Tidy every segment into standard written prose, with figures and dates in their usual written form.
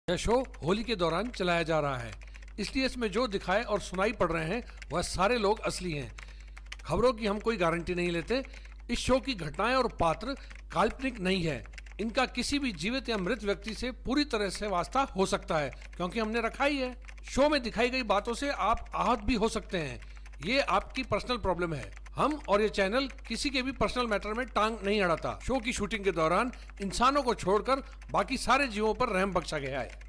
यह शो होली के दौरान चलाया जा रहा है, इसलिए इसमें जो दिखाए और सुनाई पड़ रहे हैं वह सारे लोग असली हैं। खबरों की हम कोई गारंटी नहीं लेते। इस शो की घटनाएं और पात्र काल्पनिक नहीं है। इनका किसी भी जीवित या मृत व्यक्ति से पूरी तरह से वास्ता हो सकता है, क्योंकि हमने रखा ही है। शो में दिखाई गई बातों से आप आहत भी हो सकते हैं। ये आपकी पर्सनल प्रॉब्लम है। हम और ये चैनल किसी के भी पर्सनल मैटर में टांग नहीं अड़ाता। शो की शूटिंग के दौरान इंसानों को छोड़कर बाकी सारे जीवों पर रहम बख्शा गया है।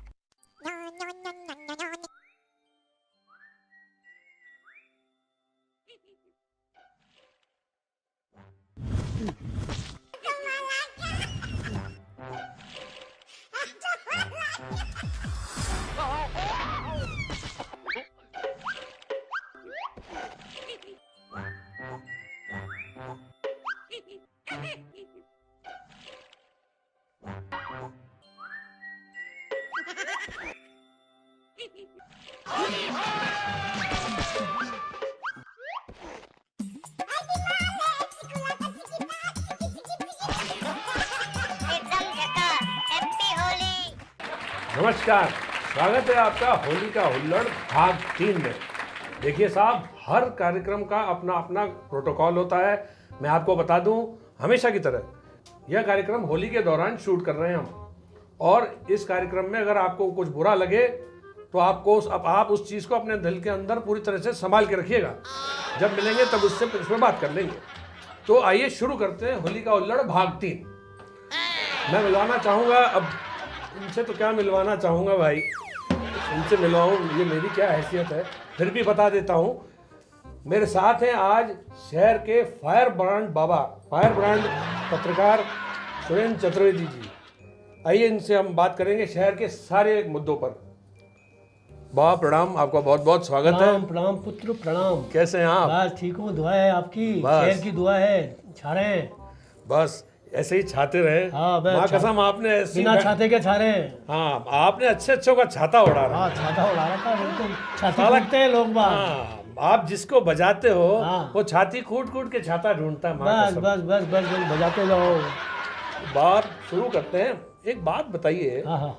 नमस्कार, स्वागत है आपका होली का हुल्लड़ भाग 3 में। देखिए साहब, हर कार्यक्रम का अपना अपना प्रोटोकॉल होता है। मैं आपको बता दूं, हमेशा की तरह यह कार्यक्रम होली के दौरान शूट कर रहे हैं हम। और इस कार्यक्रम में अगर आपको कुछ बुरा लगे तो आप उस चीज़ को अपने दिल के अंदर पूरी तरह से संभाल के रखिएगा। जब मिलेंगे तब उससे इसमें बात कर लेंगे। तो आइए शुरू करते हैं होली का हुल्लड़ भाग 3। मैं मिलवाना चाहूँगा, अब इनसे तो क्या मिलवाना चाहूँगा भाई, इनसे मिलवाऊँ ये मेरी क्या हैसियत है, फिर भी बता देता हूँ। मेरे साथ हैं आज शहर के फायर ब्रांड पत्रकार सुरेंद्र चतुर्वेदी जी। आइए इनसे हम बात करेंगे शहर के सारे मुद्दों पर। बाबा प्रणाम, आपका बहुत बहुत स्वागत है। प्रणाम पुत्र प्रणाम। कैसे हैं आप? बस ठीक हूँ, दुआ है आपकी, शहर की दुआ है। छा रहे हैं बस ऐसे ही छाते रहे। हाँ, माँ कसम, आपने ऐसी बिना छाते के छा रहे हैं। हाँ, आपने अच्छे अच्छों का छाता उड़ा रहा। हाँ, छाता उड़ा रहा था बिल्कुल। छाती लगते हैं लोग बात। हाँ, आप जिसको बजाते हो हाँ। वो छाती कूट कूट के छाता ढूंढता है। बस बस बस बस बस बजाते जाओ। बात शुरू करते हैं। एक बात बताइए, हाँ हाँ।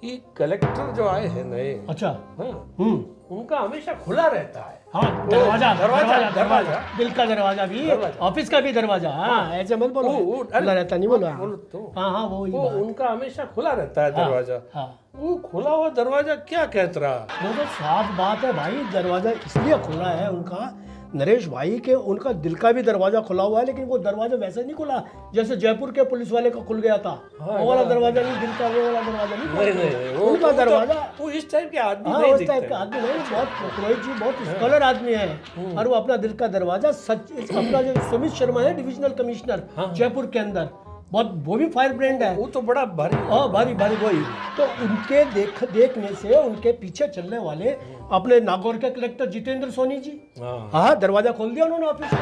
ये कलेक्टर जो आए हैं नए, अच्छा। हाँ, हम्म। उनका हमेशा खुला रहता है। हाँ, दरवाजा दरवाजा दिल का दरवाजा भी, दरवाजा। ऑफिस का भी दरवाजा। हाँ, ऐसे मत बोलो। खुला रहता नहीं बोलो। बोलो तो। हाँ हाँ, वो उनका हमेशा खुला रहता है दरवाजा। हाँ। वो खुला हुआ दरवाजा क्या कहता रहा? वो तो साफ बात है भाई, दरवाजा इसलिए खुला है उनका, नरेश भाई के उनका दिल का भी दरवाजा खुला हुआ है, लेकिन वो दरवाजा वैसे नहीं खुला जैसे जयपुर के पुलिस वाले का खुल गया था। वो वाला दरवाजा नहीं, दिल का वो वाला दरवाजा नहीं, उनका दरवाजा। वो इस टाइप के आदमी हाँ, नहीं उस टाइप का आदमी नहीं, बहुत पुरोहित जी बहुत स्कॉलर आदमी है। और वो अपना दिल का दरवाजा सच, अपना जो सुमित शर्मा है डिविजनल कमिश्नर जयपुर के अंदर, बहुत वो भी फायर ब्रांड है। वो तो बड़ा भारी। हाँ, भारी भारी वही। तो उनके देखने से उनके पीछे चलने वाले अपने नागौर के कलेक्टर जितेंद्र सोनी जी, हाँ, दरवाजा खोल दिया उन्होंने ऑफिस।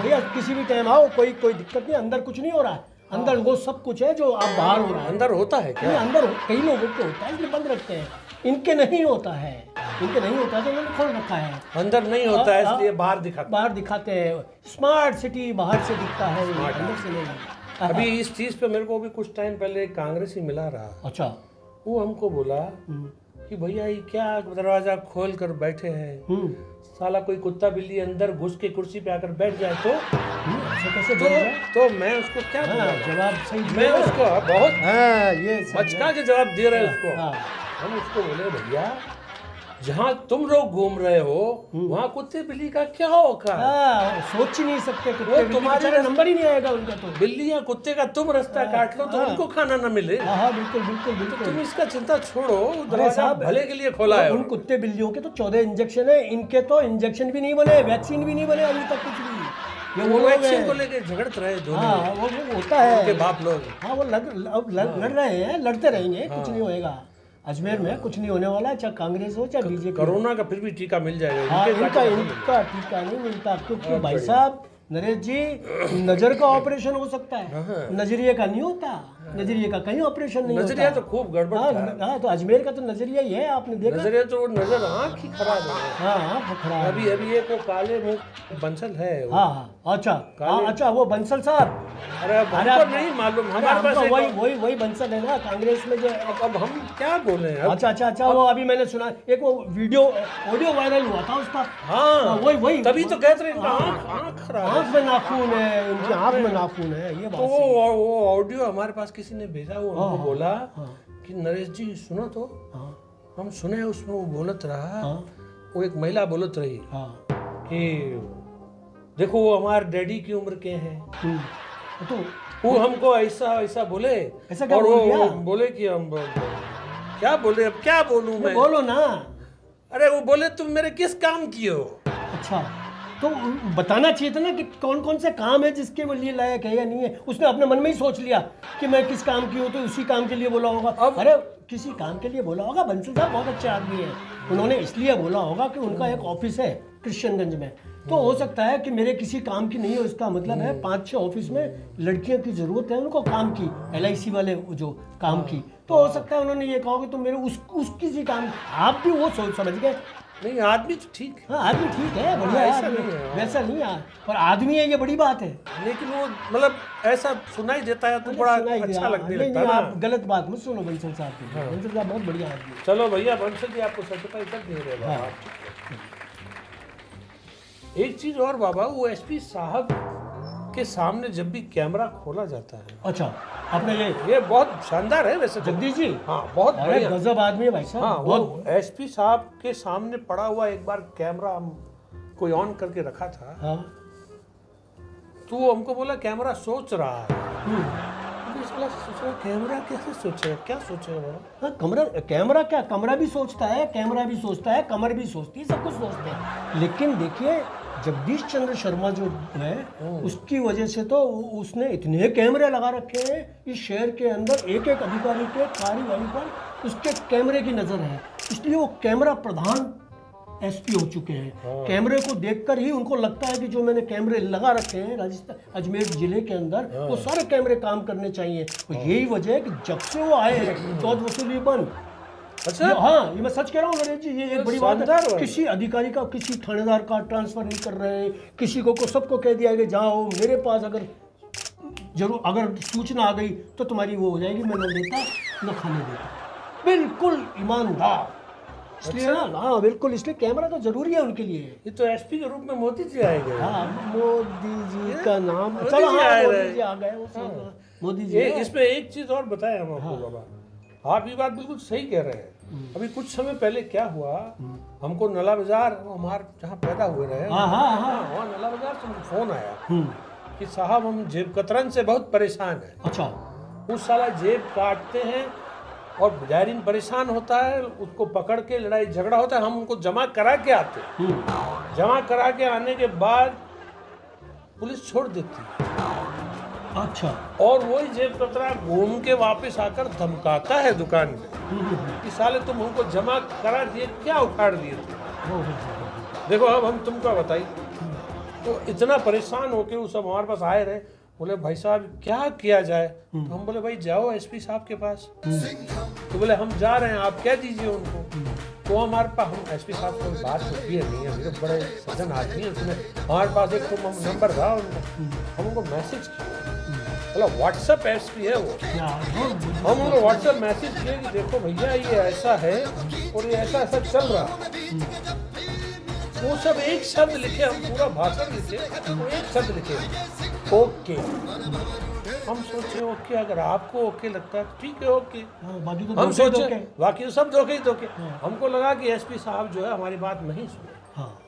भैया किसी भी टाइम आओ, कोई दिक्कत नहीं, अंदर कुछ नहीं हो रहा है। अंदर वो सब कुछ है जो आप बाहर हो रहा है। अंदर होता है क्या? अंदर कई लोगों को होता है, इसलिए बंद रखते हैं। इनके नहीं होता है, इनके नहीं होता है तो उन्होंने खोल रखा है। अंदर नहीं होता है इसलिए बाहर दिखाते हैं। स्मार्ट सिटी बाहर से दिखता है, अंदर से नहीं। अभी इस चीज पे मेरे को भी कुछ टाइम पहले कांग्रेसी मिला रहा। अच्छा। वो हमको बोला कि भैया ये क्या दरवाजा खोल कर बैठे हैं, साला कोई कुत्ता बिल्ली अंदर घुस के कुर्सी पे आकर बैठ जाए तो कैसे तो मैं उसको क्या जवाब सही, मैं उसको बहुत ये मचका के जवाब दे रहे उसको। हम उसको बोले भैया जहाँ तुम लोग घूम रहे हो वहाँ कुत्ते बिल्ली का क्या होगा? सोच ही नहीं सकते, तुम्हारे नंबर ही नहीं आएगा उनका। तो बिल्ली या कुत्ते का तुम रास्ता काट लो तो उनको खाना ना मिले। हाँ, बिल्कुल बिल्कुल बिल्कुल। तुम इसका चिंता छोड़ो, दरवाजा भले के लिए खोला है। उन कुत्ते बिल्लियों के तो 14 इंजेक्शन है, इनके तो इंजेक्शन भी नहीं बने, वैक्सीन भी नहीं बने अभी तक कुछ भी। ये वो वैक्सीन को लेके झगड़ते रहे दोनों। हाँ, वो होता है, उनके बाप लोग। हाँ, वो लड़ रहे हैं, लड़ते रहेंगे, कुछ नहीं होएगा। अजमेर में कुछ नहीं होने वाला, चाहे कांग्रेस हो चाहे बीजेपी। कोरोना का फिर भी टीका मिल जाएगा। हाँ, इनका टीका नहीं मिलता, क्योंकि भाई साहब नरेश जी, नजर का ऑपरेशन हो सकता है, नजरिए का नहीं होता। नजरिए का कहीं ऑपरेशन नहीं नजरिया होता। तो खूब गड़बड़ था। हाँ, तो अजमेर का तो नजरिया ही है, आपने देखा। नजरिया तो वो नजर आँख ही खराब है। हाँ हाँ, खराब। अभी एक वो काले मुंह बंसल है वो। हाँ हाँ, अच्छा हाँ, अच्छा वो बंसल साहब। अरे अब हमको नहीं मालूम, हमारे पास एक वही बंसल है ना कांग्रेस में जो। अब हम क्या बोले अब? अच्छा, वो अभी मैंने सुना एक वो ऑडियो वायरल हुआ था उसका। हाँ वही तभी तो कहते रहे इनका आँख खराब है। आँख में नाखून है, इनकी आँख में नाखून है, ये तो बात सही है। वो ऑडियो हमारे पास किसी ने भेजा, वो हमको बोला कि नरेश जी सुनो तो। हम सुने, उसमें वो बोलत रहा, वो एक महिला बोलत रही कि देखो वो हमारे डैडी की उम्र के हैं, तो वो हमको ऐसा बोले। ऐसा क्या और बोल दिया? वो बोले कि हम क्या बोले, अब क्या बोलूं मैं? बोलो ना। अरे वो बोले तुम मेरे किस काम की हो? अच्छा, तो बताना चाहिए था ना कि कौन कौन से काम है जिसके लिए लायक है या नहीं है। उसने अपने मन में ही सोच लिया कि मैं किस काम की हूँ, तो उसी काम के लिए बोला होगा। अरे किसी काम के लिए बोला होगा। बंसल साहब बहुत अच्छे आदमी हैं, उन्होंने इसलिए बोला होगा कि उनका एक ऑफिस है कृष्णगंज में, तो हो सकता है कि मेरे किसी काम की नहीं हो, इसका मतलब है 5-6 ऑफिस में लड़कियों की जरूरत है उनको काम की, LIC वाले जो काम की, तो हो सकता है उन्होंने ये कहा कि तुम मेरे उस किसी काम। आप भी वो सोच समझ गए। नहीं आदमी तो ठीक है। हाँ आदमी ठीक है, बढ़िया है ऐसा आदमी, नहीं है। वैसा नहीं है, पर आदमी है ये बड़ी बात है। लेकिन वो मतलब ऐसा सुनाई देता है तो बड़ा सुनाई दिया। अच्छा लगने नहीं, लगता नहीं, है आप ना। गलत बात मत सुनो बंसल साहब की। बंसल साहब बहुत बढ़िया आदमी है। चलो भैया बंसल जी आपको सर्टिफाई कर दे रहे बाबा। एक चीज और बाबा, वो SP साहब के सामने जब भी कैमरा खोला जाता है, अच्छा, आपने ये बहुत शानदार है वैसे तो। जगदीश जी, हाँ बहुत अरे बढ़िया। गजब आदमी है भाई साहब। हाँ बहुत वो SP साहब के सामने पड़ा हुआ एक बार कैमरा हम कोई ऑन करके रखा था, हाँ। तो वो हमको बोला कैमरा सोच रहा है। तो साला सोच रहा, कैमरा कैसे सोचेगा, क्या सोचेगा बाबा? हाँ, कैमरा क्या, कमरा भी सोचता है, कैमरा भी सोचता है, कमर भी सोचती है, सब कुछ सोचते हैं। लेकिन देखिए जगदीश चंद्र शर्मा जो है, उसकी वजह से तो उसने इतने कैमरे लगा रखे हैं इस शहर के अंदर, एक एक अधिकारी के कार्यवाही पर उसके कैमरे की नजर है, इसलिए वो कैमरा प्रधान SP हो चुके हैं। कैमरे को देखकर ही उनको लगता है कि जो मैंने कैमरे लगा रखे हैं राजस्थान अजमेर जिले के अंदर, वो सारे कैमरे काम करने चाहिए। तो यही वजह है कि जब से वो आए हैं चौथ वसूली बंद। अच्छा हाँ, ये मैं सच कह रहा हूँ नरेश जी, ये एक बड़ी बात शानदार है। बात। किसी अधिकारी का, किसी थानेदार का ट्रांसफर नहीं कर रहे हैं, किसी को सबको कह दिया कि जाओ मेरे पास, अगर सूचना आ गई तो तुम्हारी वो हो जाएगी, मैं न देता न खाने देता, बिल्कुल ईमानदार। इसलिए ना, हाँ बिल्कुल, इसलिए कैमरा तो जरूरी है उनके लिए। ये तो SP के रूप में मोदी जी आए गए। हाँ, मोदी जी का नाम, मोदी चलो जी हाँ, आए मोदी रहे। जी आ गए, मोदी जी ये आए। इसमें एक चीज और बताएं हम आपको बाबा, आप ये बात बिल्कुल सही कह रहे हैं। अभी कुछ समय पहले क्या हुआ, हमको नला बाजार, हमारे जहाँ पैदा हुए रहे, हाँ हाँ हाँ, वहाँ नला बाजार से फोन आया कि साहब हम जेब कतरन से बहुत परेशान हैं। अच्छा, उस साला जेब काटते हैं और जायरीन परेशान होता है, उसको पकड़ के लड़ाई झगड़ा होता है, हम उनको जमा करा के आते हैं। जमा करा के आने के बाद पुलिस छोड़ देती है, अच्छा, और वही जेब कतरा घूम के वापस आकर धमकाता है दुकान में कि साले तुम हमको जमा करा दिए, क्या उखाड़ दिए थे। देखो अब हम तुमको बताइए, तो इतना परेशान होके वो सब हमारे पास आए रहे, बोले भाई साहब क्या किया जाए, तो हम बोले भाई जाओ SP साहब के पास। तो बोले हम जा रहे हैं, आप कह दीजिए उनको। तो हमारे पास, हम SP साहब से बात होती है नहीं है, मेरे बड़े सज्जन आदमी है, उसमें हमारे पास एक तो नंबर था उनका, हम उनको मैसेज किया, बोला WhatsApp SP है वो, हम उनको WhatsApp मैसेज किए कि देखो भैया ये ऐसा है और ये ऐसा ऐसा चल रहा है। वो सब एक शब्द लिखे, हम पूरा भाषण लिखे, वो एक शब्द लिखे ओके। हम सोचे ओके, अगर आपको ओके लगता है तो ठीक है ओके। बाकी तो हम धोखे सोचे धोखे। बाकी तो सब धोखे ही धोखे। हमको लगा कि SP साहब जो है हमारी बात नहीं सुने, हाँ,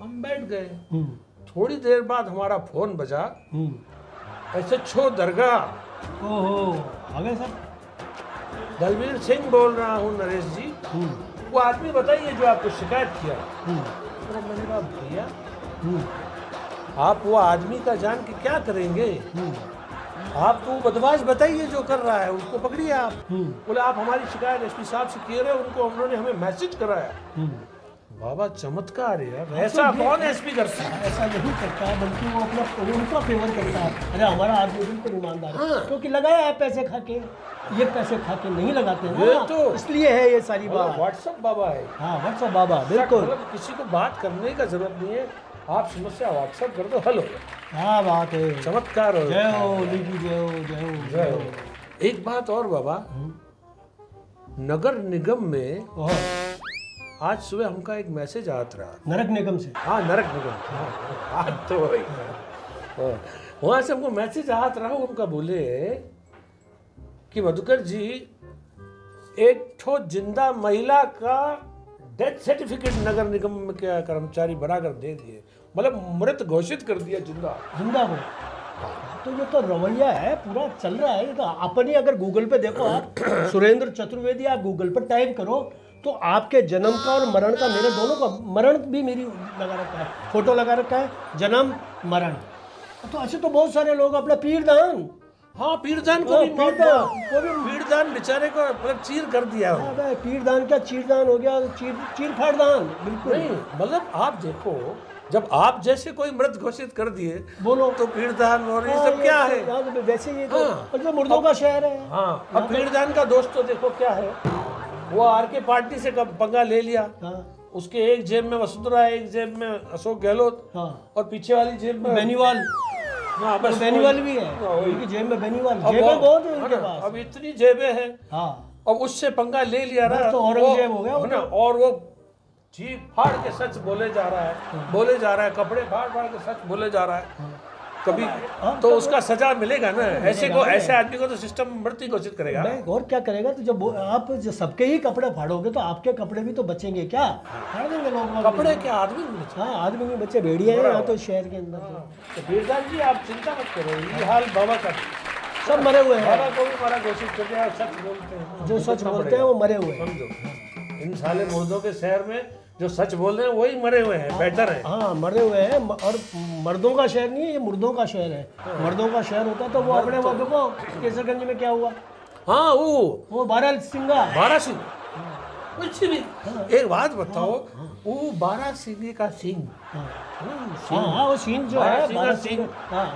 हम बैठ गए। थोड़ी देर बाद हमारा फोन बजा, SHO दरगाह, ओहो, आ गए सर। दलवीर सिंह बोल रहा हूँ नरेश जी, वो आदमी बताइए जो आपको शिकायत किया। तो मैंने कहा भैया आप वो आदमी का जान के क्या करेंगे, आप तो बदमाश बताइए जो कर रहा है उसको पकड़िए आप। बोले आप हमारी शिकायत SP साहब से किए रहे, उनको उन्होंने हमें मैसेज कराया। बाबा चमत्कार है यार, ऐसा कौन एसपी करता है? ऐसा नहीं करता है, बल्कि वो अपना उनका फेवर करता है। अरे हमारा आदमी बिल्कुल ईमानदार है, क्योंकि लगाया है पैसे खा के, ये पैसे खा के नहीं लगाते हैं ये ना, तो- इसलिए है ये सारी बात। व्हाट्सएप बाबा है। हाँ व्हाट्सअप बाबा, बिल्कुल। मतलब किसी को बात करने का जरूरत नहीं है, आप समस्या व्हाट्सएप कर दो, हल हो गया। क्या बात है, चमत्कार हो। जय हो लीगी, जय हो, जय हो, जय हो। एक बात और बाबा, नगर निगम में ओह, आज सुबह हमका एक मैसेज आता रहा। नरक निगम से। हाँ, नरक निगम, आज तो वही। हाँ, वहाँ से हमको मैसेज आता रहा, वो हमका बोले कि मधुकर जी एक ठो जिंदा महिला का डेथ सर्टिफिकेट नगर निगम के कर्मचारी बनाकर दे दिए, मतलब मृत घोषित कर दिया जिंदा को। तो ये तो रवैया है, पूरा चल रहा है। ये तो अपन ही अगर गूगल पे देखो आप, सुरेंद्र चतुर्वेदी आप गूगल पर टाइप करो तो आपके जन्म का और मरण का, मेरे दोनों का मरण भी मेरी लगा रखा है, फोटो लगा रखा है, जन्म मरण। तो ऐसे तो बहुत सारे लोग अपना पीरदान, हाँ, पीरदान को भी पीरदान को भी, पीरदान बेचारे को मतलब चीर कर दिया। अबे पीरदान क्या चीरदान हो गया, चीर फाड़दान, बिल्कुल नहीं, मतलब आप देखो, जब आप जैसे कोई मृत घोषित कर दिए बोलो तो पीरदान और ये हाँ, सब क्या है? तो वैसे ये तो हाँ। और जो मुर्दों का शहर है। हाँ, अब पीरदान का दोस्त तो देखो क्या है, वो आरके पार्टी से पंगा ले लिया। हाँ उसके एक जेब में वसुंधरा, एक जेब में अशोक गहलोत, हाँ, और पीछे वाली जेब में बेनीवाल, हाँ, बस बेनीवाल भी है, हाँ, वही। उनकी जेब में बेनीवाल, अब जेबें बहुत है है उनके ना, पास। अब इतनी जेबें हैं, हाँ अब उससे पंगा ले लिया ना, बस तो औरंगजेब हो गया वो है ना, और वो जी फाड़ के सच बोले जा रहा है, कपड़े फाड़ फाड़ के सच बोले जा रहा है। कभी तो उसका सजा मिलेगा ना, ऐसे आदमी को तो सिस्टम मृत्यु घोषित करेगा। मैं और क्या करेगा, तो जब आप जो सबके ही कपड़े फाड़ोगे तो आपके कपड़े भी तो बचेंगे क्या? फाड़ देंगे लोग। कपड़े क्या आदमी नहीं। हाँ, आदमी नहीं बच्चे, भेड़िया हैं यहाँ तो शहर के अंदर तो। तो पीरदान जी आप चिंता मत करो, ये हाल बाबा का, सब मरे हुए हैं, बाबा को भी मारा घोषित कर दिया, सच बोलते हैं, जो सच बोलते हैं वो मरे हुए हैं। समझो, इन साले मुर्दों के शहर में जो सच बोल रहे हैं वही मरे हुए हैं, बेटर है। हाँ मरे हुए हैं, और मर्दों का शहर नहीं है, ये मुर्दों का शहर है। मर्दों का शहर होता तो वो अपने वो देखो केसरगंज में क्या हुआ, हाँ, वो बारह सिंगा। बारह सिंह, कुछ भी। एक बात बताओ, वो बारह सिंह का सिंह, हाँ वो सींग जो है, बारह सिंह, हाँ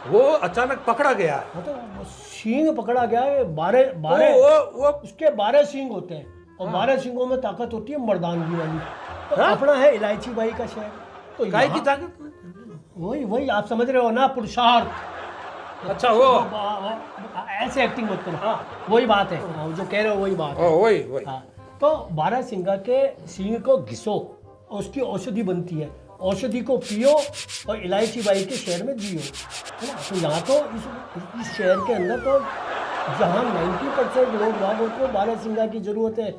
वो अचानक पकड़ा गया। हाँ, तो वो सींग पकड़ा गया है। बारह वो उसके 12 सींग होते हैं, और 12 सींगों में ताकत होती है मर्दानगी वाली। तो अपना है इलायची बाई का शहर, तो गाय की यहाँ- ताकत। वही आप समझ रहे हो ना, पुरुषार्थ। अच्छा, वो ऐसे एक्टिंग मत करो, वही बात है, हाँ, जो कह रहे हो वही बात है। वही हाँ, तो 12 सिंगा के सींग को घिसो, और उसकी औषधि बनती है, औषधि को पियो और इलायची बाई के शहर में जियो, है ना। तो यहाँ तो इस शहर के अंदर तो जहाँ 90% लोग बाग होते हैं, 12 सिंगा की जरूरत है।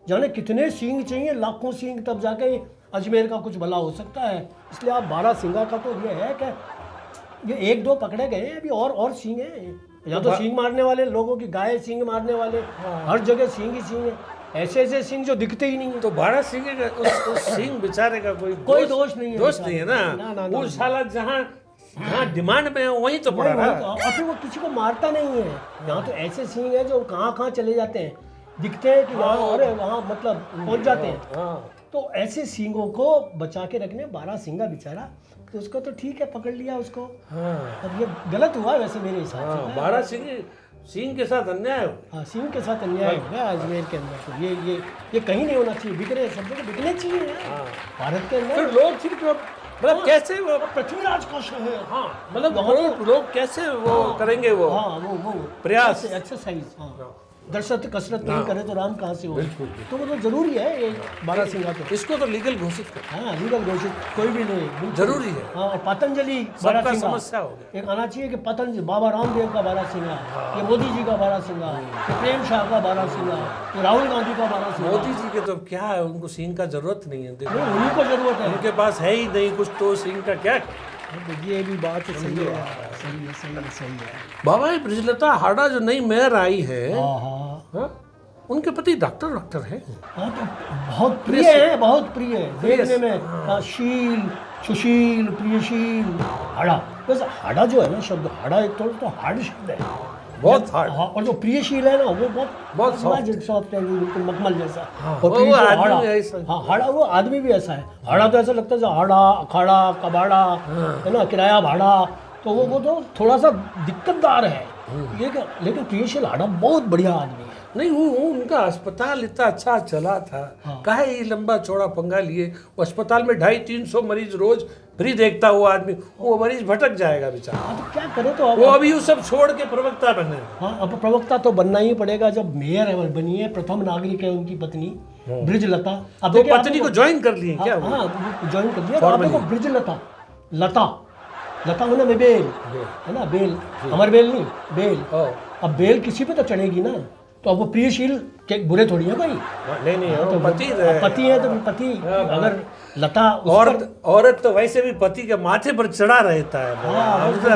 जाने कितने सींग चाहिए, लाखों सींग, तब जाके अजमेर का कुछ भला हो सकता है। इसलिए आप 12 सिंगा का तो ये है कि ये 1-2 पकड़े गए हैं, अभी और सींग हैं। या तो सींग मारने वाले लोगों की गाय, सींग मारने वाले, हर जगह सींग ही सींग है, ऐसे सींग जो दिखते ही नहीं है। तो बारह सिंह का उस सिंह बेचारे का कोई दोष नहीं है, दोष नहीं है ना, वो साला जहाँ डिमांड में है वहीं तो पड़ा रहा। और फिर वो किसी को मारता नहीं है। यहाँ तो ऐसे सींग है जो कहाँ चले जाते हैं, दिखते हैं कि वहाँ, अरे वहाँ मतलब पहुँच जाते हैं। तो ऐसे सींगों को बचा के रखने 12 सिंगा बेचारा, तो उसको तो ठीक है, पकड़ लिया उसको। अब ये गलत हुआ वैसे मेरे हिसाब से। 12 सिंह के साथ अन्याय हो। हाँ, सिंह के साथ अन्याय हो गया अजमेर के अंदर। तो ये कहीं नहीं होना चाहिए, बिक रहे सब जगह बिकने चाहिए यार, भारत के अंदर। फिर लोग फिर मतलब कैसे वो पृथ्वीराज का शहर, हाँ, मतलब लोग कैसे वो करेंगे वो हाँ वो प्रयास, एक्सरसाइज, हाँ, दर्शत कसरत नहीं करे तो राम कहाँ से हो। तो वो तो जरूरी है ये 12 सिंगा तो। इसको तो लीगल घोषित कर, हाँ लीगल घोषित कोई भी नहीं, जरूरी है। हाँ, और पतंजलि 12 सबका सिंगा समस्या हो गया। एक आना चाहिए कि पतंजलि बाबा रामदेव का 12 सिंगा, ये मोदी जी का 12 सिंगा, ये प्रेम शाह का 12 सिंगा, ये राहुल गांधी का 12 सिंगा। मोदी जी के तो क्या है, उनको सिंह का जरूरत नहीं है, देखो उन्हीं को जरूरत है। उनके पास है ही नहीं कुछ, तो सिंह का क्या। ये भी बात सही है, सही है। बाबा ये ब्रिजलता हाड़ा जो नई मेयर आई है, हाँ, उनके पति डॉक्टर हैं। हाँ, तो बहुत प्रिय है, बहुत प्रिय है देखने में। हाँ, शील, सुशील, प्रियशील, हाड़ा। वैसे हाड़ा जो है ना शब्द, हाड़ा एक तो हार्ड शब्द है, बहुत hard। हाँ, और जो प्रियशील है ना वो बहुत सॉफ्ट है, बिल्कुल मखमल जैसा। और वो प्रियशील आदमी हाड़ा, ऐसा। हाँ हाड़ा, वो आदमी भी ऐसा है। हाड़ा तो ऐसा लगता है हाड़ा अखाड़ा कबाड़ा है ना, किराया भाड़ा, तो वो तो थोड़ा सा दिक्कतदार है ये लेकिन प्रियशील हाड़ा बहुत बढ़िया आदमी है। नहीं, वो उनका अस्पताल इतना अच्छा चला था। काहे ये लंबा चौड़ा पंगा लिए? वो अस्पताल में 250-300 मरीज रोज फ्री देखता हुआ आदमी, वो मरीज भटक जाएगा बेचारा। हाँ, तो क्या करे तो वो अभी वो सब छोड़ के प्रवक्ता बने। हाँ, अब प्रवक्ता तो बनना ही पड़ेगा। जब मेयर है बनी है, प्रथम नागरिक है उनकी पत्नी ब्रिजलता। अब तो देखिए आप पत्नी को ज्वाइन कर लिए क्या? वो? हाँ ज्वाइन कर दिया। आप देखो ब्रिजलता, लता होना में बेल है ना, बेल अमर बेल नहीं, बेल। अब बेल किसी पे तो चढ़ेगी ना, तो अब वो प्रियशील के बुरे थोड़ी है भाई। नहीं, तो पति पति है तो पति, अगर लता औरत तो वैसे भी पति के माथे पर चढ़ा रहता है।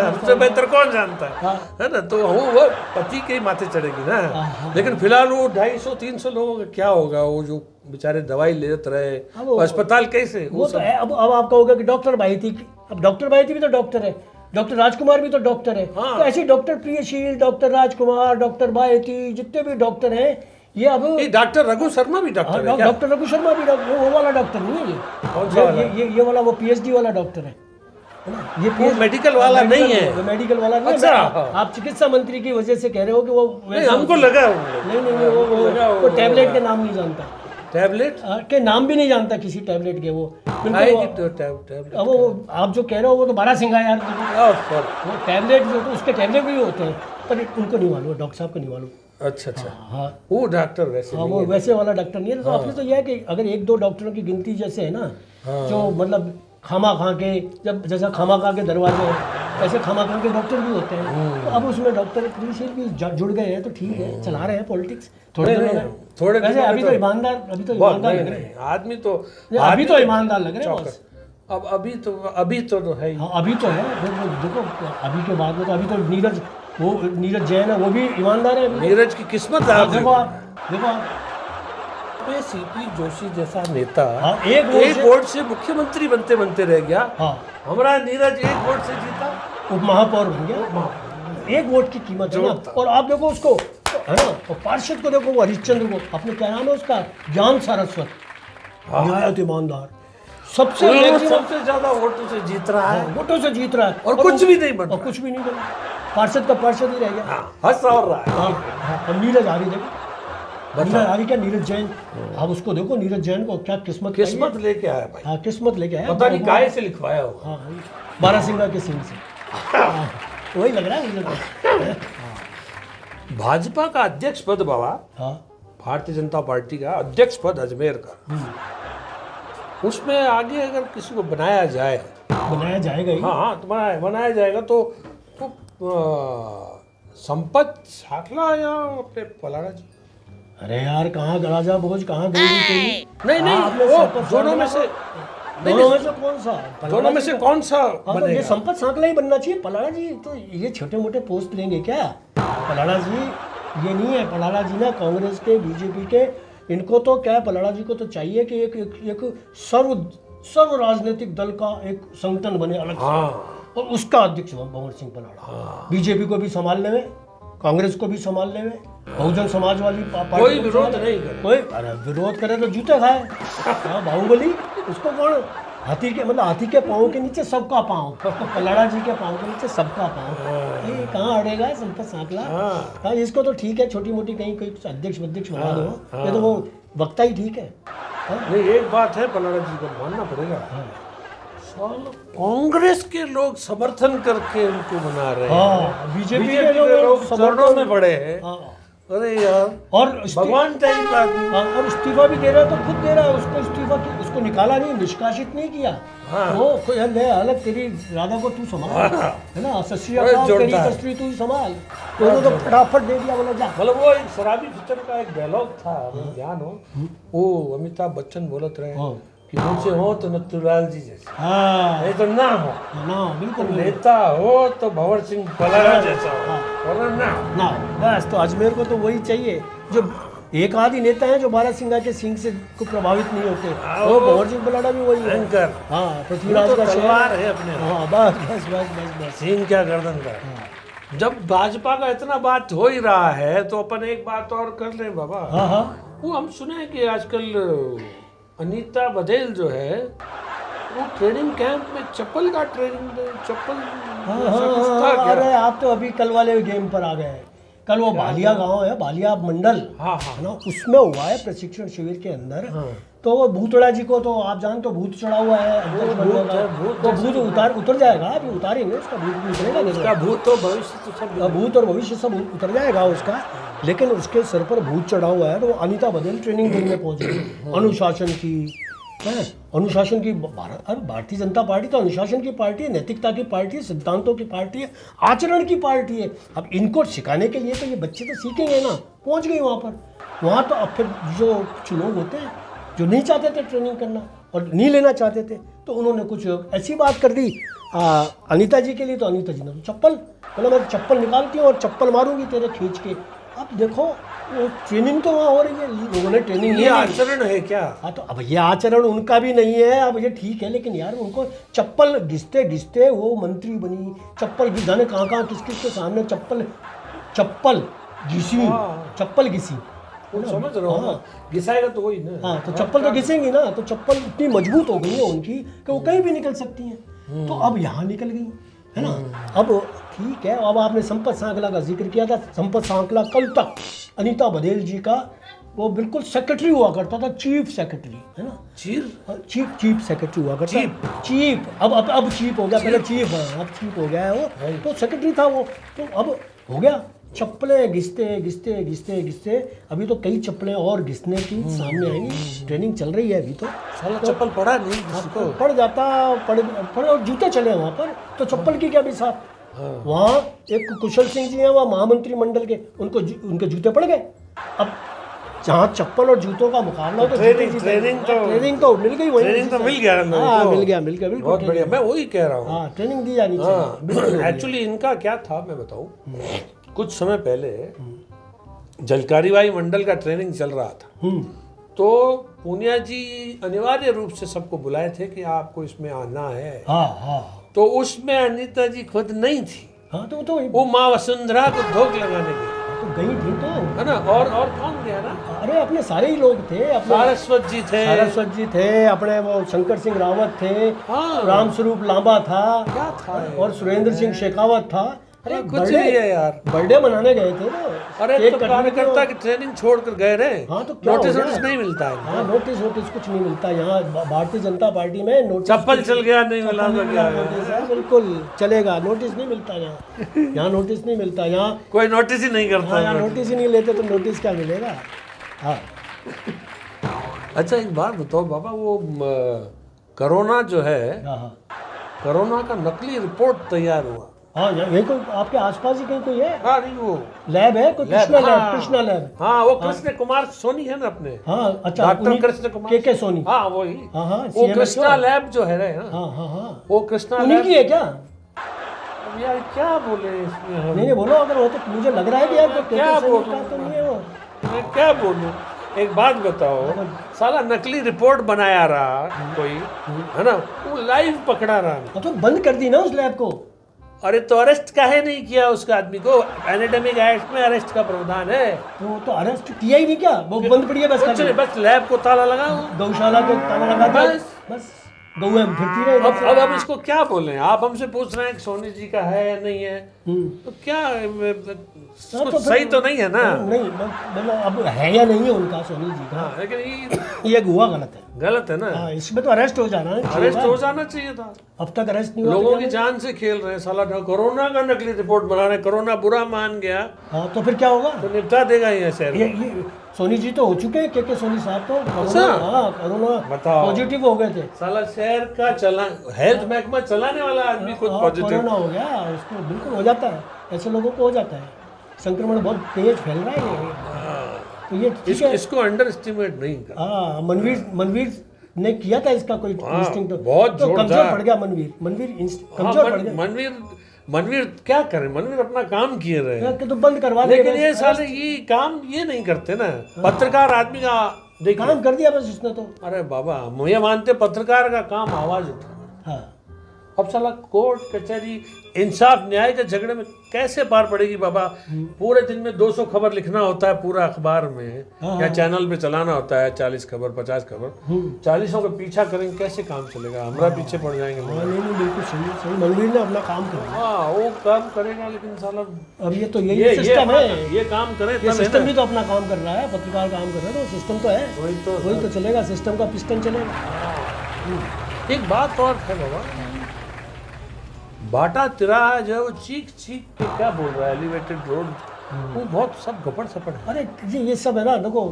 हमसे बेहतर कौन जानता है ना? तो वो पति के ही माथे चढ़ेगी ना। लेकिन फिलहाल वो 250-300 लोगों का क्या होगा? वो जो बेचारे दवाई लेते रहे, अस्पताल कैसे? वो तो है। अब आप कहोगे कि डॉक्टर भाईती, अब डॉक्टर भाईती भी तो डॉक्टर है, डॉक्टर राजकुमार भी तो डॉक्टर है। तो ऐसे डॉक्टर प्रियशील, डॉक्टर राजकुमार, डॉक्टर भाईती, जितने भी डॉक्टर हैं ये अब डॉक्टर रघु शर्मा भी डॉक्टर है क्या? डॉक्टर रघु शर्मा भी डॉक्टर, वो वाला डॉक्टर नहीं है ये वाला वो पीएचडी वाला डॉक्टर है ना। ये मेडिकल वाला नहीं है, मेडिकल वाला नहीं। अच्छा, आप चिकित्सा मंत्री की वजह से कह रहे हो कि वो हमको लगा नहीं वो टैबलेट के नाम नहीं जानता, टैबलेट के नाम भी नहीं जानता किसी टैबलेट के। वो टैबलेट वो आप जो कह रहे हो वो तो बारह सिंह है यार। वो टैबलेट जो तो उसके टैबलेट भी होते हैं, पर उनको नहीं मालूम, डॉक्टर साहब को नहीं मालूम। अच्छा। हाँ वो डॉक्टर वैसे हाँ, वो वैसे वाला डॉक्टर नहीं है। तो आपने तो यह है कि अगर 1-2 डॉक्टरों की गिनती जैसे है ना, जो मतलब खामा खा के, जब जैसा खामा खा के दरवाजे ऐसे खामा खा के डॉक्टर भी होते हैं, तो अब उसमें डॉक्टर प्रियशील भी जुड़ गए हैं, तो ठीक है, चला रहे हैं पॉलिटिक्स थोड़े वैसे। अभी तो ईमानदार लग रहे हैं आदमी, तो अभी तो ईमानदार लग रहे हैं। अब अभी तो है। हाँ अभी तो है। देखो अभी के बाद में तो अभी तो नीरज जैन है, वो भी ईमानदार है। नीरज की किस्मत है। देखो आप सीपी जोशी जैसा नेता एक वोट से मुख्यमंत्री बनते रह गया। हाँ, हमारा नीरज 1 वोट से जीता, उप महापौर बन गया। 1 वोट की कीमत है ना। और आप देखो उसको है ना, और पार्षद को देखो, वो हरिश्चंद्र को, अपने क्या नाम है उसका, ज्ञान सारस्वत, न्यायत ईमानदार, सबसे ज्यादा वोटों से जीत रहा है। वोटों से जीत रहा है और कुछ भी नहीं बना, कुछ भी नहीं बना। पार्षद का पार्षद ही रह गया। हंस और रहा है। और नीरज आरी देखो, नीरज आरी क्या, नीरज जैन, आप उसको देखो, नीरज जैन को क्या किस्मत लेके आया भाई। हाँ, किस्मत लेके आया। पता नहीं काहे से लिखवाया हो। हाँ, बारासिंगा के सिंह से वही लग रहा है मुझे तो। भाजपा का अध्यक्ष पद बाबा, हाँ, भारतीय जनता पार्टी का अध्यक्ष पद अजमेर का, उसमें आगे अगर किसी को बनाया जाएगा ही। हाँ, तो बनाया जाएगा तो संपत साखला या अपने पलाड़ा जी। अरे यार, कहाँ राजा भोज, कहाँ गई नहीं, वो दोनों में से कौन सा? दोनों में से कौन सा बनेगा? ये संपत साखला ही बनना चाहिए। पलाड़ा जी तो ये छोटे मोटे पोस्ट लेंगे क्या? पलाड़ा जी ये नहीं है। पलाड़ा जी ना कांग्रेस के, बीजेपी के, इनको तो क्या है, पलाड़ा जी को तो चाहिए कि एक सर्व राजनीतिक दल का एक संगठन बने अलग से, और उसका अध्यक्ष भंवर सिंह पलाड़ा। बीजेपी को भी संभालने में, कांग्रेस को भी संभालने में, बहुजन समाज वाली पार्टी कोई विरोध नहीं करे। कोई अरे विरोध करे तो जूते खाए। बाहुबली, उसको कौन, हाथी के पाँव के नीचे सबका पाँव, पलाड़ा जी के पाँव के नीचे सबका पाँव। ये कहाँ अड़ेगा संपत साखला? हाँ, इसको तो ठीक है, छोटी मोटी कहीं कोई अध्यक्ष बना दो, ये तो वो वक्ता ही ठीक है। नहीं, एक बात है, पलाड़ा जी को मानना पड़ेगा, कांग्रेस के लोग समर्थन करके उनको बना रहे हैं। बीजेपी के लोग शरणों में पड़े हैं। अरे यार, और भगवान टाइप का आदमी। और इस्तीफा भी दे रहा है, तो खुद दे रहा है उसको इस्तीफा, उसको निकाला नहीं, निष्कासित नहीं किया। वो कोई अलग, तेरी राधा को तू संभाल, है ना, तेरी तस्वीर तू संभाल, तो फटाफट दे दिया, बोला जा। मतलब वो एक शराबी पिक्चर का एक डायलॉग था, ध्यान हो, वो अमिताभ बच्चन बोलते रहे कि मुझसे हो तो नथुलाल जी जैसे, नहीं तो ना हो, बिल्कुल नेता हो तो भंवर सिंह पलाड़ा जैसा हो, ना बस। तो अजमेर को तो वही चाहिए, जो एक आदि नेता है जो बारासिंगा के सिंह से को प्रभावित नहीं होते, वो भंवर सिंह पलाड़ा भी वही है। हाँ, पृथ्वीराज का तलवार है अपने। हाँ, बस। सिंह क्या गर्दन का। जब भाजपा का इतना बात हो ही रहा है तो अपन एक बात और कर लें बाबा। हाँ हाँ वो हम सुने हैं कि आजकल अनीता बघेल जो है वो ट्रेनिंग कैंप में चप्पल का चप्पल हाँ ऐसा कुछ था हाँ, क्या? अरे आप तो अभी कल वाले गेम पर आ गए हैं। कल वो भालिया गांव है, भालिया मंडल हाँ हाँ है ना, उसमें हुआ है प्रशिक्षण शिविर के अंदर। तो वो भूतड़ा जी को तो आप जानते हो, भूत चढ़ा हुआ है अध्यक्ष बनने का। तो भूत उतर जाएगा, अभी उतारेंगे उसका, भूत भी उतरेगा नहीं। उसका भूत तो भविष्य तो सब भूत और भविष्य सब उतर जाएगा उसका, लेकिन उसके सर पर भूत चढ़ा हुआ है। तो वो अनीता बघेल ट्रेनिंग देने पहुंच गई अनुशासन की है, अनुशासन की। भारतीय जनता पार्टी तो अनुशासन की पार्टी है, नैतिकता की पार्टी है, सिद्धांतों की पार्टी है, आचरण की पार्टी है। अब इनको सिखाने के लिए तो ये बच्चे तो सीखेंगे ना। पहुंच गई वहाँ पर। वहाँ तो अब फिर जो कुछ लोग होते हैं जो नहीं चाहते थे ट्रेनिंग करना और नहीं लेना चाहते थे, तो उन्होंने कुछ ऐसी बात कर दी अनीता जी के लिए। तो अनीता जी ने तो चप्पल बोला, मैं चप्पल निकालती हूँ और चप्पल मारूंगी तेरे खींच के। अब देखो वो ट्रेनिंग तो वहाँ हो रही है, लोगों ने ट्रेनिंग ये आचरण है क्या? हाँ तो अब ये आचरण उनका भी नहीं है। अब ये ठीक है, लेकिन यार उनको चप्पल घिसते घिसते वो मंत्री बनी। चप्पल जाने कहाँ कहाँ किस किस के सामने चप्पल घिसी, चप्पल घिसी। वो समझ रहा हूँ, घिसाएगा तो वही ना। हाँ तो चप्पल तो घिसेंगी ना। तो चप्पल इतनी मजबूत हो गई है उनकी कि वो कहीं भी निकल सकती हैं। तो अब यहाँ निकल गई है ना। अब ठीक है, अब आपने संपत सांकला का जिक्र किया था। संपत सांकला कल तक अनीता बघेल जी का वो बिल्कुल सेक्रेटरी हुआ करता था, चीफ सेक्रेटरी है ना। चीफ सेक्रेटरी हुआ करता। चीफ अब चीफ हो गया, पहले चीफ है, अब चीफ हो गया है वो। तो सेक्रेटरी था वो, तो अब हो गया। चप्पलें घिसते अभी तो कई चप्पलें और घिसने की सामने आएंगी। ट्रेनिंग चल रही है अभी तो। साला चप्पल पड़ा नहीं जिसको। पड़ जाता पड़ और जूते चले वहाँ पर, तो चप्पल की क्या बिसात। वहाँ एक कुशल सिंह जी हैं, वहाँ महामंत्री मंडल के, उनके जूते पड़ गए। अब जहाँ चप्पल और जूतों का मुकाबला, तो ट्रेनिंग तो मिल गई वही। ट्रेनिंग तो मिल गया। हाँ मिल गया बिल्कुल। बहुत बढ़िया, मैं वही कह रहा हूँ। हाँ ट्रेनिंग दी जानी चाहिए। एक्चुअली इनका क्या था मैं बताऊँ, कुछ समय पहले झलकारी बाई मंडल का ट्रेनिंग चल रहा था। तो पूनिया जी अनिवार्य रूप से सबको बुलाए थे कि आपको इसमें आना है। हाँ तो उसमें अनीता जी खुद नहीं थी। हाँ तो वो माँ वसुंधरा को धोख लगाने गई गई थी तो है ना। और कौन गया ना? अरे अपने सारे ही लोग थे। अपने सारस्वत जी थे, अपने वो शंकर सिंह रावत थे, हाँ। रामस्वरूप लांबा था, क्या था और सुरेंद्र सिंह शेखावत था। अरे कुछ नहीं है यार, बर्थडे मनाने गए थे ना। अरे तो कार्यकर्ता की ट्रेनिंग छोड़कर गए रहे। हाँ तो क्या नोटिस नहीं मिलता है। हाँ नोटिस कुछ नहीं मिलता यहाँ भारतीय जनता पार्टी में। नोटिस चप्पल चल गया नहीं मिला तो क्या नोटिस है, बिल्कुल चलेगा। नोटिस नहीं मिलता यहाँ नोटिस नहीं मिलता यहाँ। कोई नोटिस ही नहीं करता। यहाँ नोटिस ही नहीं लेते तो नोटिस क्या मिलेगा। हाँ अच्छा एक बात बताओ बाबा, वो कोरोना जो है, हाँ कोरोना का नकली रिपोर्ट तैयार हुआ। हाँ यही कोई आपके आसपास ही कहीं कोई है? हाँ नहीं वो लैब है कोई, कृष्णा लैब। हाँ वो कृष्ण कुमार सोनी है ना अपने। हाँ अच्छा, डॉक्टर कृष्ण कुमार के सोनी। हाँ वही। हाँ वो कृष्णा लैब जो है ना। हाँ वो कृष्णा उन्हीं की है क्या? अब यार क्या बोले इसमें हम? नहीं बोलो, अगर वो तो मुझे लग रहा है कि यार तो क्या बोलूं? तो नहीं है वो। मैं क्या बोलूं? एक बात बताओ, साला नकली रिपोर्ट बनाया रहा कोई है ना, वो लाइव पकड़ा रहा। तो बंद कर दी ना उस लैब को। अरे तो अरेस्ट काहे नहीं किया उसका आदमी को? एनाटॉमिक एक्ट में अरेस्ट का प्रावधान है। तो अरेस्ट किया ही नहीं क्या? वो बंद पड़ी है बस। कुछ नहीं, बस लैब को ताला लगाओ, गौशाला को ताला लगा दो, बस गौएं फिरती रहे। अब इसको क्या बोले? आप हमसे पूछ रहे हैं कि सोनी जी का है या नहीं है, तो क्या तो सही तो नहीं है ना? नहीं मतलब अब है या नहीं है उनका सोनी जी का। हाँ, लेकिन ये हुआ गलत है ना। हाँ, इसमें तो अरेस्ट हो जाना है। अरेस्ट हो जाना चाहिए था। अब तक अरेस्ट नहीं हुआ। लोगों की जान से खेल रहे हैं साला। कोरोना का नकली रिपोर्ट बना रहे, कोरोना बुरा मान गया हाँ तो फिर क्या होगा? तो निपटा देगा ये शहर। ये सोनी जी तो हो चुके हैं, के सोनी साहब तो कोरोना पॉजिटिव हो गए थे। साला शहर का हेल्थ महकमा चलाने वाला आदमी खुद पॉजिटिव। कोरोना हो गया उसको, बिल्कुल हो जाता है, ऐसे लोगों को हो जाता है। संक्रमण बहुत तेज फैल रहा है तो ये इसको अंडर एस्टिमेट नहीं कर। हाँ मनवीर ने किया था इसका कोई इंस्टिंक्ट तो बहुत कमजोर पड़ गया। मनवीर कमजोर पड़ गया। मनवीर क्या करे? मनवीर अपना काम किए रहे तो बंद करवा, लेकिन ये साले ये काम ये नहीं करते ना। पत्रकार आदमी का काम कर दिया बस उसने तो। अरे बाबा, मुझे मानते पत्रकार का काम आवाज उठाना। हाँ अब साला कोर्ट कचहरी इंसाफ न्याय के झगड़े में कैसे पार पड़ेगी बाबा। पूरे दिन में 200 खबर लिखना होता है पूरा अखबार में, या चैनल पे चलाना होता है 40 खबर 50 खबर, 40 का पीछा करेंगे कैसे काम चलेगा, हमरा पीछे पड़ जाएंगे लोग। नहीं बिल्कुल सही सही, मनवीर ने अपना काम करा। हाँ वो काम करेगा, लेकिन साला अब ये तो यही सिस्टम है, ये काम करे ये सिस्टम भी तो अपना काम कर रहा है, पत्रकार काम कर रहा है, तो सिस्टम तो है, वही तो चलेगा, सिस्टम का पिस्टन चलेगा। एक बात और है बाबा, बाटा तिराहा जो है वो चीख चीख के क्या बोल रहा है, एलिवेटेड रोड, वो बहुत सब गपड़ सपड़ है। अरे ये सब है ना, देखो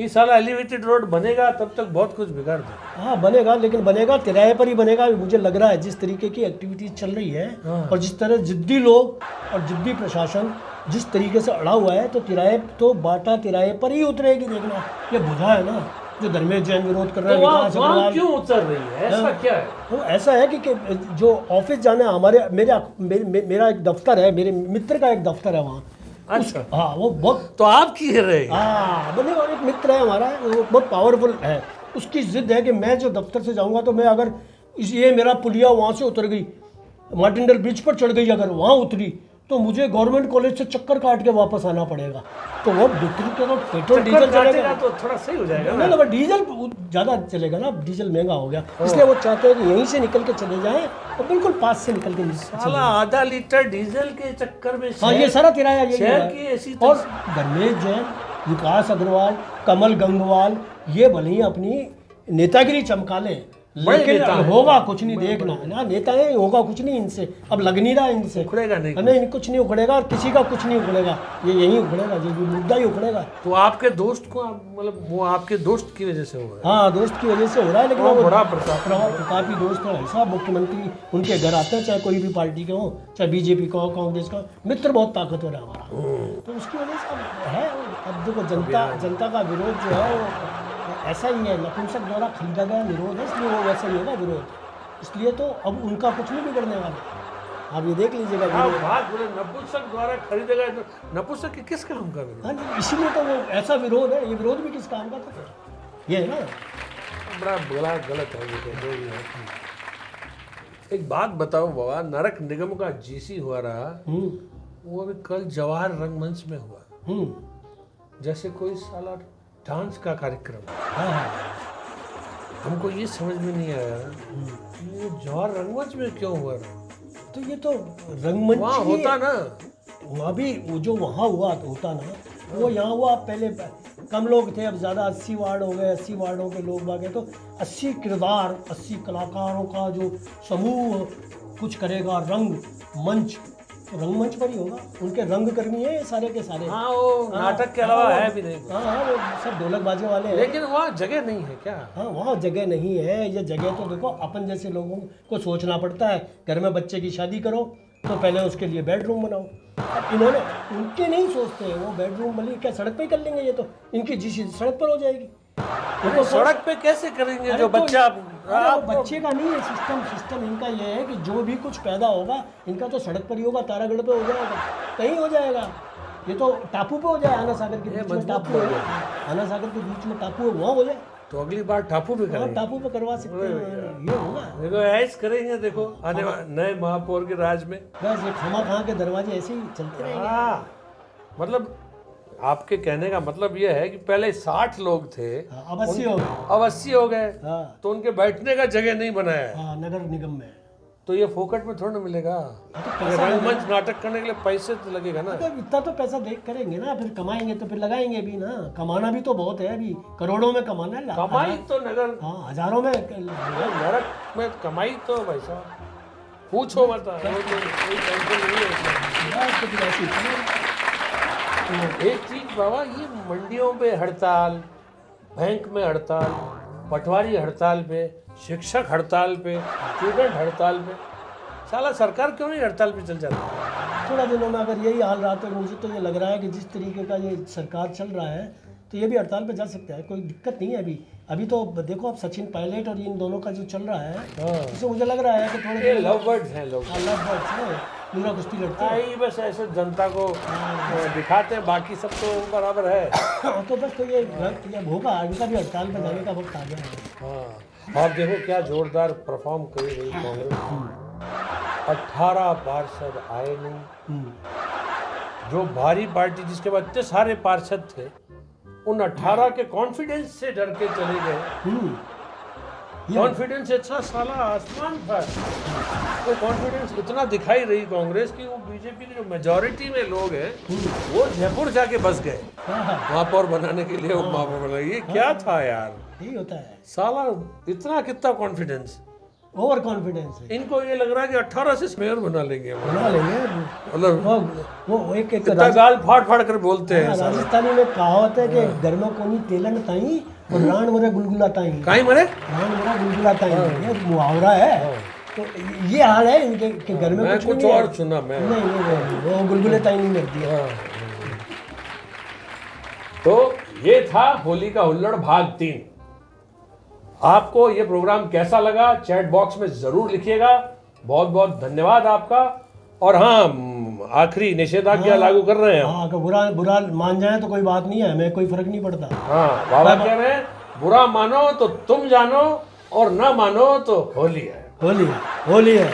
ये साला एलिवेटेड रोड बनेगा तब तक बहुत कुछ बिगाड़ देगा। हाँ बनेगा, लेकिन बनेगा तिराहे पर ही बनेगा। मुझे लग रहा है जिस तरीके की एक्टिविटीज चल रही है और जिस तरह जिद्दी लोग और जिद्दी प्रशासन जिस तरीके से अड़ा हुआ है, तो तिराहे तो बाटा तिराहे पर ही उतरेगी। देखना ये बुझा है ना, जो धर्मेश जैन विरोध कर रहा है, विकास अग्रवाल क्यों उतर रही है, ऐसा क्या है? तो ऐसा है कि जो ऑफिस जाने हमारे मेरा एक दफ्तर है, मेरे मित्र का एक दफ्तर है वहाँ। अच्छा हाँ वो बहुत, तो आप की रहे। हाँ बोले, और एक मित्र है हमारा, वो बहुत पावरफुल है, उसकी जिद है कि मैं जो दफ्तर से जाऊँगा तो मैं अगर ये मेरा पुलिया वहाँ से उतर गई, मार्टिनडल ब्रिज पर चढ़ गई, अगर वहाँ उतरी तो मुझे गवर्नमेंट कॉलेज से चक्कर काट के वापस आना पड़ेगा। तो वो बिक्री के तो पेट्रोल डीजल चलेगा तो थोड़ा सही हो जाएगा ना, नहीं डीजल ज़्यादा चलेगा ना, डीजल महंगा हो गया, इसलिए वो चाहते हैं कि यहीं से निकल के चले जाएं और बिल्कुल पास से निकल के साला आधा लीटर डीजल के चक्कर में हाँ ये सारा किराया यही शहर है। की ऐसी और धर्मेश जैन, विकास अग्रवाल, कमल गंगवाल, ये भले ही अपनी नेतागिरी चमका लें, लेकिन होगा कुछ नहीं, देखना ना, नेता है, होगा कुछ नहीं इनसे, अब लग नहीं रहा इनसे, उखड़ेगा नहीं कुछ नहीं उखड़ेगा, और किसी का कुछ नहीं उखड़ेगा, ये यही उखड़ेगा, ये मुद्दा ही उखड़ेगा। तो आपके दोस्त को मतलब वो आपके दोस्त की वजह से हो रहा है? हाँ दोस्त की वजह से हो रहा है, लेकिन वो बड़ा प्रतापी दोस्त है ऐसा, मुख्यमंत्री उनके घर आते हैं, चाहे कोई भी पार्टी के हो, चाहे बीजेपी का हो, कांग्रेस का, मित्र बहुत ताकतवर है हमारा, तो उसकी वजह से अब है। अब देखो जनता का विरोध जो है वो ऐसा ही है, नपुंसक द्वारा खरीदा गया विरोध है, इसलिए वो वैसा ही होगा विरोध, इसलिए तो अब उनका कुछ नहीं बिगड़ने वाला, आप ये देख लीजिएगा। नपुंसक द्वारा खरीदा गया, तो नपुंसक किस काम का विरोध? हाँ जी, इसीलिए तो वो ऐसा विरोध है, ये विरोध भी किस काम का था, ये है ना, बड़ा बड़ा गलत है ये जो भी है। एक बात बताओ बाबा, नरक निगम का जीसी हुआ रहा, वो अभी कल जवाहर रंगमंच में हुआ, जैसे कोई साला डांस का कार्यक्रम। हाँ हमको ये समझ में नहीं आया ये जवाहर रंगमंच में क्यों हुआ रहा? तो ये तो रंगमंच वहाँ होता ना, वहाँ भी वो जो वहाँ हुआ तो होता ना, वो यहाँ हुआ, पहले कम लोग थे, अब ज़्यादा 80 वार्ड हो गए, 80 वार्डों के लोग बागे, तो 80 किरदार, 80 कलाकारों का जो समूह कुछ करेगा, रंगमंच, रंगमंच पर ही होगा, उनके रंग कर्मी है सारे के सारे। हाँ वो नाटक के अलावा है भी नहीं। हाँ वो सब ढोलक बाजे वाले हैं, लेकिन वहाँ जगह नहीं है क्या? हाँ वहाँ जगह नहीं है, ये जगह तो देखो अपन जैसे लोगों को सोचना पड़ता है, घर में बच्चे की शादी करो तो पहले उसके लिए बेडरूम बनाओ, अब इन्होंने उनके नहीं सोचते हैं, वो बेडरूम भले क्या सड़क पे ही कर लेंगे, ये तो इनकी जीसी सड़क पर हो जाएगी, तो सड़क पे कैसे करेंगे जो बच्चा? बच्चे का नहीं है सिस्टम इनका ये है कि जो भी कुछ पैदा होगा इनका तो सड़क पर ही होगा, तारागढ़ पे हो जाएगा, कहीं हो जाएगा, ये तो टापू पे हो जाए, आना सागर के बीच में टापू है, आना सागर के बीच में टापू है, वहाँ हो जाए, तो अगली बार टापू पे करेंगे, टापू पे करवा सकते हैं, ये होगा। देखो ऐसे करेंगे, देखो आने नए महापौर के राज में बस ये खमा खां के दरवाजे ऐसे ही चलते रहेंगे। हाँ मतलब आपके कहने का मतलब ये है कि पहले 60 लोग थे, अब 80 हो गए, अब 80 हो गए, हाँ तो उनके बैठने का जगह नहीं बनाया है, हाँ नगर निगम में, तो ये फोकट में थोड़ा ना मिलेगा, रंगमंच नाटक करने के लिए पैसे तो लगेगा ना, तो इतना तो पैसा देख करेंगे ना, फिर कमाएंगे तो फिर लगाएंगे भी ना, कमाना भी तो बहुत है, अभी करोड़ों में कमाना है, कमाई तो नगर, हाँ हजारों में, नरक में कमाई तो भाई साहब पूछो मत, कोई टेंशन नहीं है। एक चीज बाबा, ये मंडियों पे हड़ताल, बैंक में हड़ताल, पटवारी हड़ताल पे, शिक्षक हड़ताल पे, स्टूडेंट हड़ताल पे, साला सरकार क्यों नहीं हड़ताल पे चल जाती? थोड़ा दिनों में अगर यही हाल रहा तो मुझे तो ये लग रहा है कि जिस तरीके का ये सरकार चल रहा है तो ये भी हड़ताल पे जा सकता है, कोई दिक्कत नहीं है अभी तो देखो आप सचिन पायलट और इन दोनों का जो चल रहा है, इससे मुझे लग रहा है कि थोड़े लव बर्ड्स हैं, लोग लव बर्ड्स हैं, पूरा कुश्ती लड़ते हैं, ही बस ऐसे जनता को दिखाते हैं, बाकी सब तो बराबर है। तो बस तो ये होगा, इनका भी हड़ताल पे जाने का वक्त आ गया है। हाँ आप देखो क्या जोरदार परफॉर्म कर रही कांग्रेस। 18 पार्षद आए नहीं, जो भारी पार्टी जिसके बाद इतने सारे पार्षद थे, उन 18 के कॉन्फिडेंस से डर के चले गए। कॉन्फिडेंस इतना साला आसमान था, वो कॉन्फिडेंस इतना दिखाई रही कांग्रेस की, वो बीजेपी के जो मेजॉरिटी में लोग हैं वो जयपुर जाके बस गए महापौर बनाने के लिए, उपमहापौर बनाने। ये क्या था यार, यही होता है, साला इतना कितना कॉन्फिडेंस। ओवर कॉन्फिडेंस है। इनको ये लग रहा है कि 18 से मेयर बना लेंगे, बना लेंगे मतलब वो एक इतना गाल फाड़ फाड़ कर बोलते हैं। राजस्थानी में कहावत है कि घर में कोनी तेलन ताई और रान मरे गुलगुला ताई, काई मरे रान मरे गुलगुला ताई, ये मुहावरा है। तो ये हाल है इनके कि घर में कुछ और सुना मैं, नहीं वो गुलगुले ताई नहीं मिलती है। तो ये था होली का हुल्लड़ भाग 3। आपको ये प्रोग्राम कैसा लगा चैट बॉक्स में जरूर लिखिएगा। बहुत बहुत धन्यवाद आपका। और हाँ, आखिरी निषेधाज्ञा लागू कर रहे हैं हम। हाँ, अगर बुरा मान जाए तो कोई बात नहीं है, हमें कोई फर्क नहीं पड़ता। हाँ, बाबा कह रहे हैं बुरा मानो तो तुम जानो और ना मानो तो होली है। होली है, होली है।